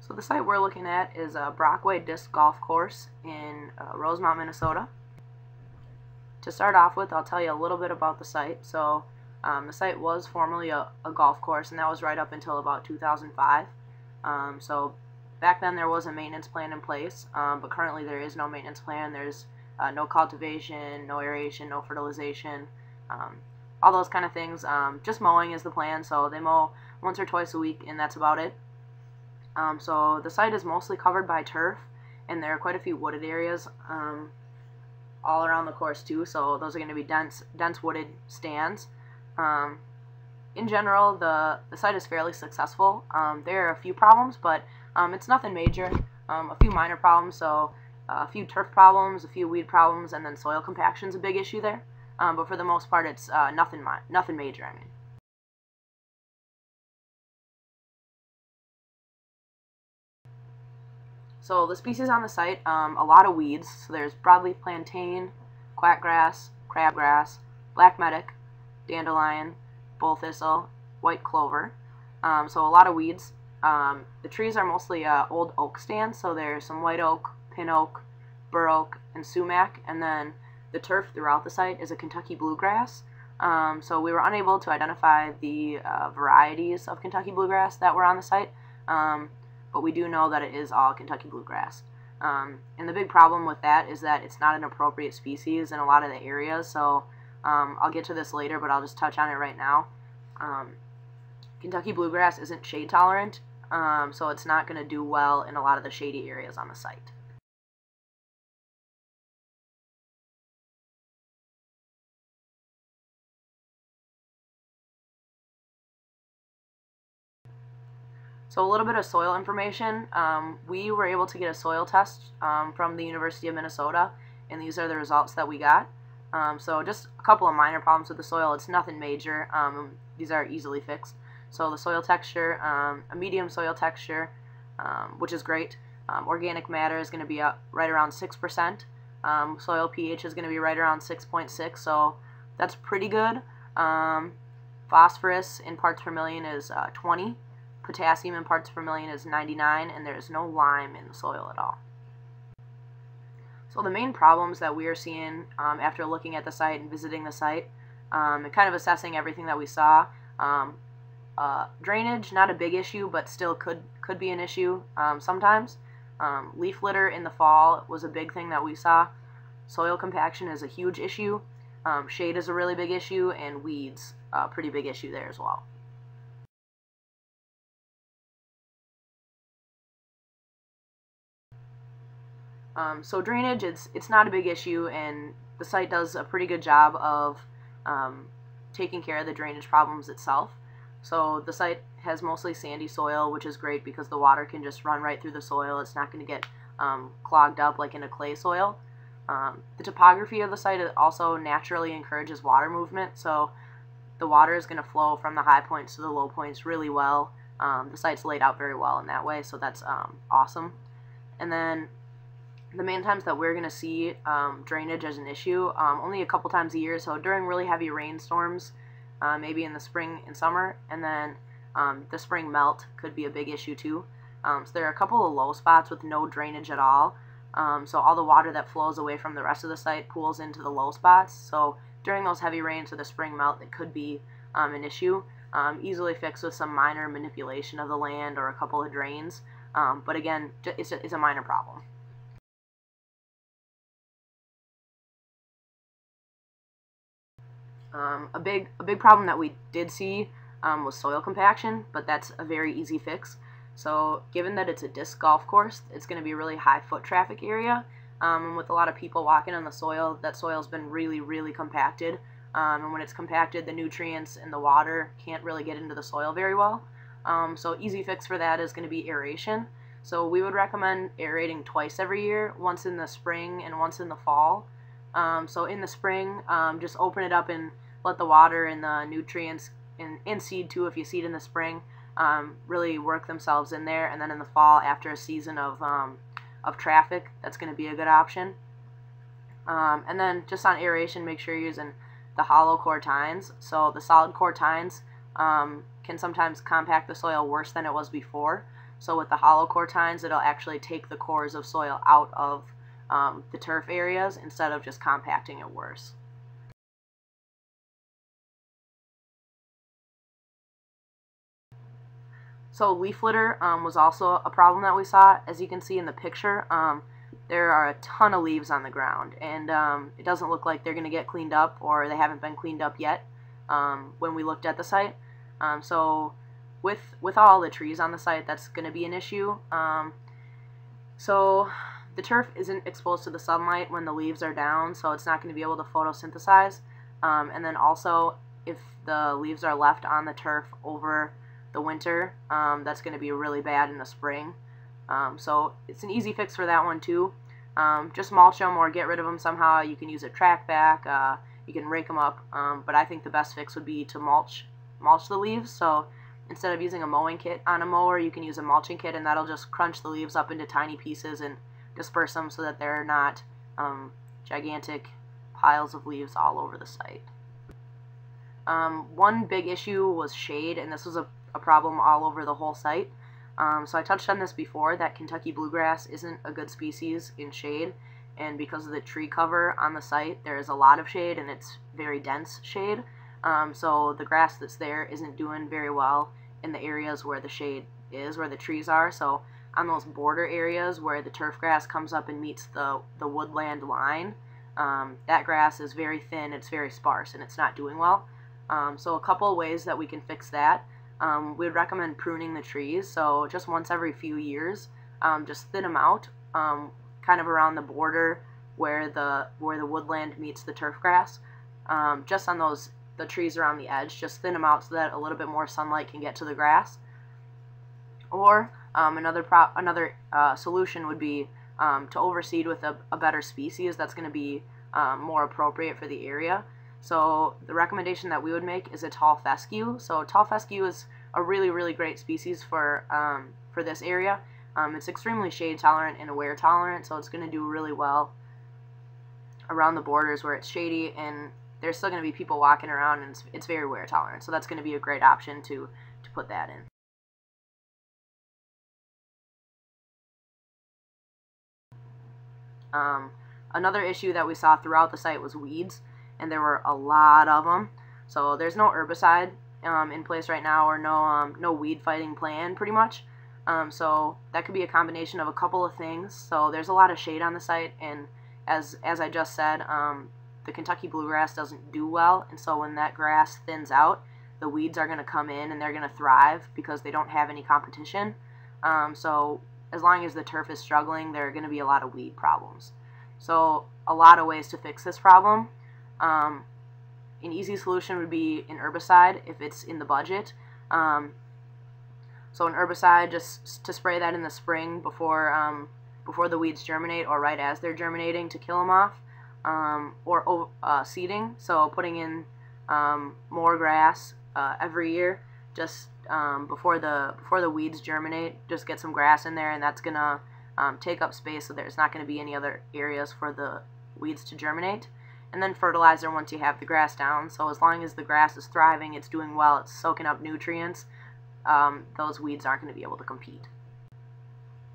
So the site we're looking at is a Brockway disc golf course in Rosemont, Minnesota. To start off with, I'll tell you a little bit about the site. So the site was formerly a golf course, and that was right up until about 2005. So back then there was a maintenance plan in place, but currently there is no maintenance plan. There's no cultivation, no aeration, no fertilization, all those kind of things. Just mowing is the plan, so they mow once or twice a week, and that's about it. So the site is mostly covered by turf, and there are quite a few wooded areas all around the course too, so those are going to be dense wooded stands. In general, the site is fairly successful. There are a few problems, but it's nothing major. A few minor problems, so a few turf problems, a few weed problems, and then soil compaction is a big issue there. But for the most part, it's nothing major, I mean. So the species on the site, a lot of weeds. So there's broadleaf plantain, quackgrass, crabgrass, black medic, dandelion, bull thistle, white clover. So a lot of weeds. The trees are mostly old oak stands, so there's some white oak, pin oak, bur oak, and sumac, and then the turf throughout the site is a Kentucky bluegrass. So we were unable to identify the varieties of Kentucky bluegrass that were on the site, but we do know that it is all Kentucky bluegrass. And the big problem with that is that it's not an appropriate species in a lot of the areas, so I'll get to this later, but I'll just touch on it right now. Kentucky bluegrass isn't shade tolerant, so it's not going to do well in a lot of the shady areas on the site. So a little bit of soil information. We were able to get a soil test from the University of Minnesota, and these are the results that we got. So just a couple of minor problems with the soil. It's nothing major. These are easily fixed. So the soil texture, a medium soil texture, which is great. Organic matter is going to be right around 6%. Soil pH is going to be right around 6.6, so that's pretty good. Phosphorus in parts per million is 20. Potassium in parts per million is 99, and there's no lime in the soil at all. So the main problems that we are seeing after looking at the site and visiting the site and kind of assessing everything that we saw, drainage, not a big issue, but still could be an issue sometimes. Leaf litter in the fall was a big thing that we saw. Soil compaction is a huge issue. Shade is a really big issue, and weeds, a pretty big issue there as well. So drainage, it's not a big issue, and the site does a pretty good job of taking care of the drainage problems itself. So the site has mostly sandy soil, which is great because the water can just run right through the soil. It's not going to get clogged up like in a clay soil. The topography of the site also naturally encourages water movement, so the water is going to flow from the high points to the low points really well. The site's laid out very well in that way, so that's awesome. And then the main times that we're going to see drainage as an issue, only a couple times a year, so during really heavy rainstorms, maybe in the spring and summer, and then the spring melt could be a big issue too. So there are a couple of low spots with no drainage at all, so all the water that flows away from the rest of the site pools into the low spots, so during those heavy rains or the spring melt, it could be an issue, easily fixed with some minor manipulation of the land or a couple of drains, but again, it's a minor problem. A big problem that we did see was soil compaction, but that's a very easy fix. So given that it's a disc golf course, it's going to be a really high foot traffic area, and with a lot of people walking on the soil, that soil's been really compacted, and when it's compacted, the nutrients in the water can't really get into the soil very well. So easy fix for that is going to be aeration. So we would recommend aerating twice every year, once in the spring and once in the fall. So in the spring, just open it up and let the water and the nutrients, and seed too if you seed in the spring, really work themselves in there, and then in the fall, after a season of traffic, that's going to be a good option. And then just on aeration, make sure you're using the hollow core tines. So the solid core tines, can sometimes compact the soil worse than it was before. So with the hollow core tines, it'll actually take the cores of soil out of the turf areas instead of just compacting it worse. So leaf litter was also a problem that we saw. As you can see in the picture, there are a ton of leaves on the ground, and it doesn't look like they're going to get cleaned up, or they haven't been cleaned up yet when we looked at the site. So with all the trees on the site, that's going to be an issue. So the turf isn't exposed to the sunlight when the leaves are down, so it's not going to be able to photosynthesize. And then also, if the leaves are left on the turf over the winter, that's going to be really bad in the spring. So it's an easy fix for that one too. Just mulch them or get rid of them somehow. You can use a track back, you can rake them up, but I think the best fix would be to mulch the leaves. So instead of using a mowing kit on a mower, you can use a mulching kit, and that'll just crunch the leaves up into tiny pieces and disperse them so that they're not gigantic piles of leaves all over the site. One big issue was shade, and this was a problem all over the whole site. So I touched on this before, that Kentucky bluegrass isn't a good species in shade, and because of the tree cover on the site, there is a lot of shade, and it's very dense shade. So the grass that's there isn't doing very well in the areas where the shade is, where the trees are. So on those border areas where the turf grass comes up and meets the woodland line, that grass is very thin, it's very sparse, and it's not doing well. So a couple of ways that we can fix that. We would recommend pruning the trees, so just once every few years, just thin them out, kind of around the border where the woodland meets the turf grass. Just on the trees around the edge, just thin them out so that a little bit more sunlight can get to the grass. Or another solution would be to overseed with a better species that's going to be more appropriate for the area. So the recommendation that we would make is a tall fescue. So tall fescue is a really, really great species for this area. It's extremely shade tolerant and wear tolerant, so it's going to do really well around the borders where it's shady, and there's still going to be people walking around, and it's very wear tolerant. So that's going to be a great option to put that in. Another issue that we saw throughout the site was weeds, and there were a lot of them. So there's no herbicide in place right now, or no weed fighting plan pretty much. So that could be a combination of a couple of things. So there's a lot of shade on the site, and as I just said, the Kentucky bluegrass doesn't do well, and so when that grass thins out, the weeds are going to come in and they're going to thrive because they don't have any competition. So as long as the turf is struggling, there are going to be a lot of weed problems. So a lot of ways to fix this problem. An easy solution would be an herbicide if it's in the budget. So an herbicide, just to spray that in the spring before the weeds germinate, or right as they're germinating, to kill them off. Or seeding, so putting in more grass every year, just before the weeds germinate. Just get some grass in there, and that's gonna take up space, so there's not going to be any other areas for the weeds to germinate. And then fertilizer once you have the grass down. So as long as the grass is thriving, it's doing well, it's soaking up nutrients, those weeds aren't going to be able to compete.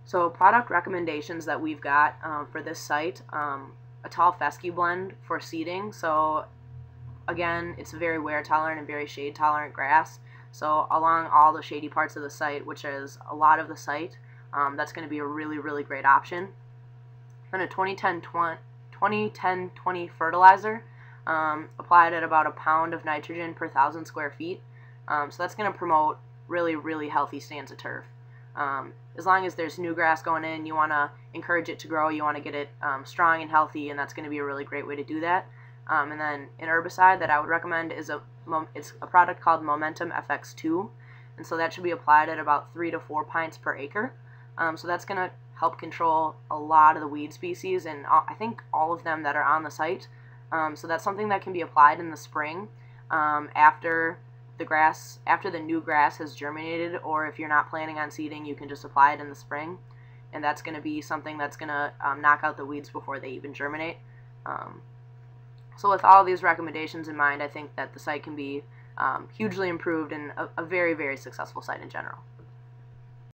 So product recommendations that we've got for this site, a tall fescue blend for seeding. So again, it's a very wear tolerant and very shade tolerant grass. So along all the shady parts of the site, which is a lot of the site, that's going to be a really, really great option. And a 20-10-20 fertilizer, applied at about a pound of nitrogen per 1,000 square feet. So that's going to promote really, really healthy stands of turf. As long as there's new grass going in, you want to encourage it to grow, you want to get it strong and healthy, and that's going to be a really great way to do that. And then an herbicide that I would recommend is it's a product called Momentum FX2, and so that should be applied at about 3 to 4 pints per acre. So that's going to help control a lot of the weed species, and I think all of them that are on the site. So that's something that can be applied in the spring after the new grass has germinated, or if you're not planning on seeding, you can just apply it in the spring, and that's going to be something that's going to knock out the weeds before they even germinate. So with all these recommendations in mind, I think that the site can be hugely improved and a very, very successful site in general.